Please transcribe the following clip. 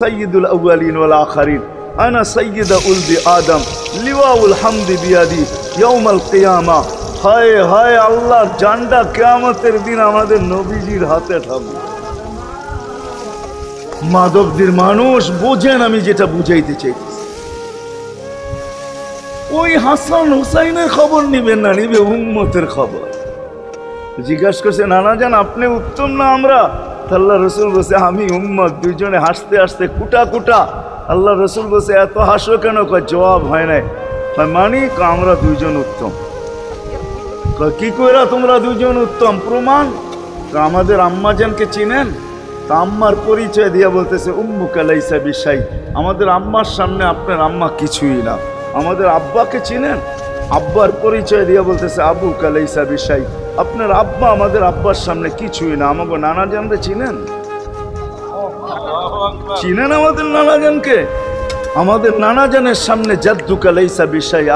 सय्यदुल अव्वलीन वल आखिरीन अना सय्यद उल्द आदम लिवाउल हम्द बियादी यौमल कियामा। हाय हाय আল্লাহ জানটা কিয়ামতের দিন আমাদের নবীজির হাতে থাকবে। মাধবদের মানুষ বোঝেন আমি যেটা বুঝাইতে চাইতেছি, ওই হাসান হুসাইনের খবর নিবেন না, নিবে উম্মতের খবর। জিজ্ঞাসা করছে নানা জান আপনি উত্তম না আমরা? আল্লাহ রসুল বলছে আমি উম্মত। দুইজনে হাসতে হাসতে কুটা কুটা। আল্লাহ রসুল বলছে এত হাসো কেন? জবাব হয় নাই। মানি আমরা দুইজন উত্তম। কি কইরা তোমরা দুইজন উত্তম? প্রমাণ। আমাদের আম্মাজানকে চিনেন? তা আম্মার পরিচয় দিয়া বলতেছে উম্মুকা লাইসা বিশাই। আমাদের আম্মার সামনে আপনার আম্মা কিছুই না। আমাদের আব্বাকে চিনেন? আব্বার পরিচয় দিয়া বলতেছে আবুকা লাইসা বিশাই। আপনার আব্বা আমাদের আব্বার সামনে কিছুই না। আমাকে নানা জানরে চিনেন? চিনেন আমাদের নানা জানকে? আমাদের নানা জানের সামনে জাদ্দুকা লাইসা বিশাই।